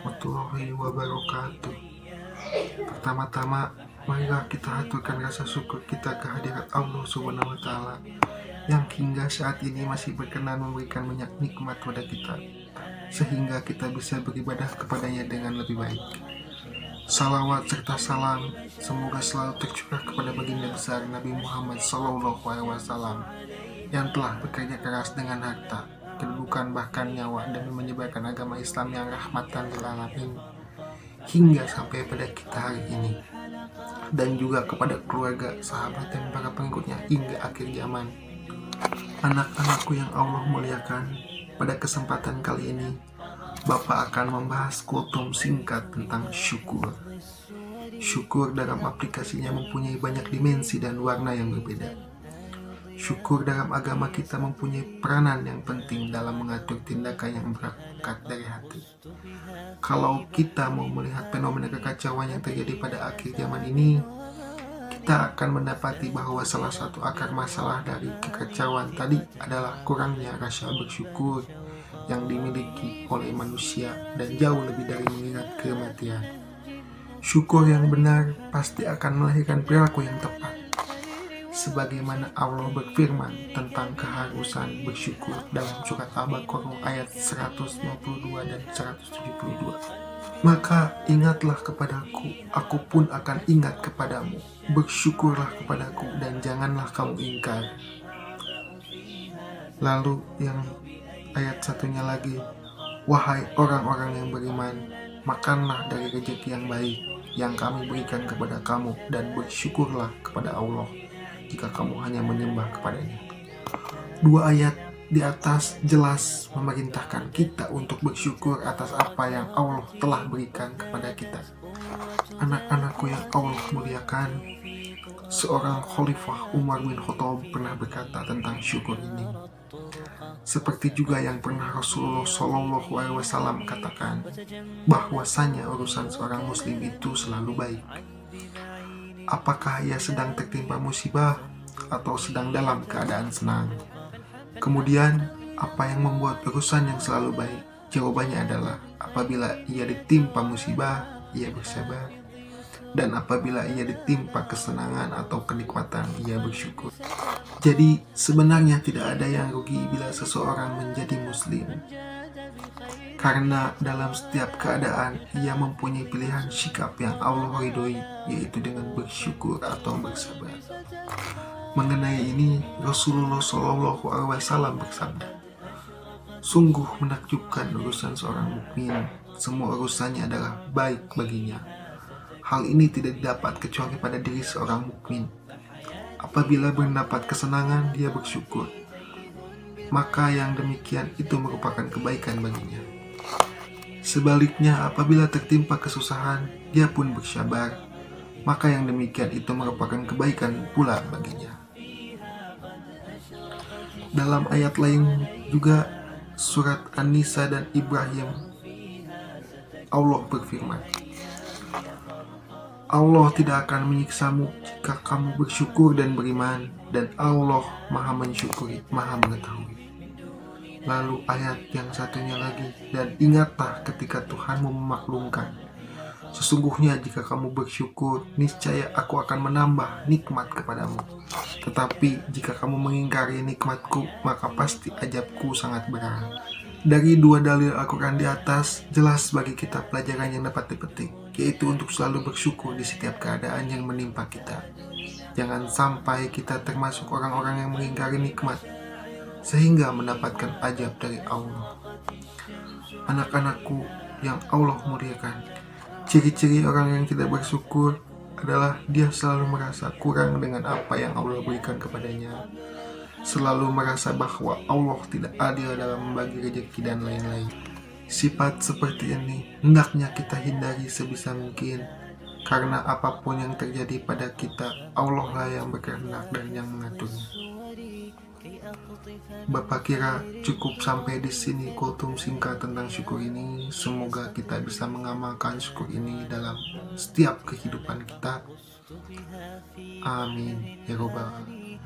warahmatullahi wabarakatuh. Pertama-tama, marilah kita haturkan rasa syukur kita kehadirat Allah Subhanahu wa Ta'ala yang hingga saat ini masih berkenan memberikan banyak nikmat pada kita, sehingga kita bisa beribadah kepadanya dengan lebih baik. Salawat serta salam semoga selalu tercurah kepada baginda besar Nabi Muhammad SAW yang telah bekerja keras dengan harta, kedudukan bahkan nyawa demi menyebarkan agama Islam yang rahmatan lil alamin hingga sampai pada kita hari ini, dan juga kepada keluarga, sahabat, dan para pengikutnya hingga akhir zaman. Anak-anakku yang Allah muliakan, pada kesempatan kali ini Bapak akan membahas kultum singkat tentang syukur. Syukur dalam aplikasinya mempunyai banyak dimensi dan warna yang berbeda. Syukur dalam agama kita mempunyai peranan yang penting dalam mengatur tindakan yang berangkat dari hati. Kalau kita mau melihat fenomena kekacauan yang terjadi pada akhir zaman ini, kita akan mendapati bahwa salah satu akar masalah dari kekacauan tadi adalah kurangnya rasa bersyukur yang dimiliki oleh manusia dan jauh lebih dari mengingat kematian. Syukur yang benar pasti akan melahirkan perilaku yang tepat. Sebagaimana Allah berfirman tentang keharusan bersyukur dalam surat Al-Baqarah ayat 152 dan 172. Maka ingatlah kepadaku, aku pun akan ingat kepadamu. Bersyukurlah kepadaku dan janganlah kamu ingkar. Lalu yang ayat satunya lagi, wahai orang-orang yang beriman, makanlah dari rezeki yang baik yang kami berikan kepada kamu dan bersyukurlah kepada Allah jika kamu hanya menyembah kepadanya. Dua ayat di atas jelas memerintahkan kita untuk bersyukur atas apa yang Allah telah berikan kepada kita. Anak-anakku yang Allah muliakan, seorang Khalifah Umar bin Khattab pernah berkata tentang syukur ini. Seperti juga yang pernah Rasulullah SAW katakan, bahwasanya urusan seorang muslim itu selalu baik. Apakah ia sedang tertimpa musibah atau sedang dalam keadaan senang? Kemudian, apa yang membuat urusan yang selalu baik? Jawabannya adalah apabila ia ditimpa musibah, ia bersabar. Dan apabila ia ditimpa kesenangan atau kenikmatan, ia bersyukur. Jadi, sebenarnya tidak ada yang rugi bila seseorang menjadi muslim. Karena dalam setiap keadaan, ia mempunyai pilihan sikap yang Allah ridhoi, yaitu dengan bersyukur atau bersabar. Mengenai ini, Rasulullah SAW bersabda, sungguh menakjubkan urusan seorang mukmin, semua urusannya adalah baik baginya. Hal ini tidak didapat kecuali pada diri seorang mukmin. Apabila mendapat kesenangan, dia bersyukur, maka yang demikian itu merupakan kebaikan baginya. Sebaliknya, apabila tertimpa kesusahan, dia pun bersabar, maka yang demikian itu merupakan kebaikan pula baginya. Dalam ayat lain juga, surat An-Nisa dan Ibrahim, Allah berfirman, Allah tidak akan menyiksamu jika kamu bersyukur dan beriman, dan Allah maha mensyukuri, maha mengetahui. Lalu ayat yang satunya lagi, dan ingatlah ketika Tuhanmu memaklumkan, sesungguhnya jika kamu bersyukur, niscaya aku akan menambah nikmat kepadamu. Tetapi jika kamu mengingkari nikmatku, maka pasti azabku sangat berat. Dari dua dalil Al-Quran di atas, jelas bagi kita pelajaran yang dapat dipetik, yaitu untuk selalu bersyukur di setiap keadaan yang menimpa kita. Jangan sampai kita termasuk orang-orang yang mengingkari nikmat, sehingga mendapatkan azab dari Allah. Anak-anakku yang Allah muliakan, ciri-ciri orang yang tidak bersyukur adalah dia selalu merasa kurang dengan apa yang Allah berikan kepadanya, selalu merasa bahwa Allah tidak adil dalam membagi rezeki dan lain-lain. Sifat seperti ini hendaknya kita hindari sebisa mungkin, karena apapun yang terjadi pada kita, Allah lah yang berkehendak dan yang mengaturnya. Bapak kira cukup sampai di sini kultum singkat tentang syukur ini. Semoga kita bisa mengamalkan syukur ini dalam setiap kehidupan kita. Amin ya robbal alamin.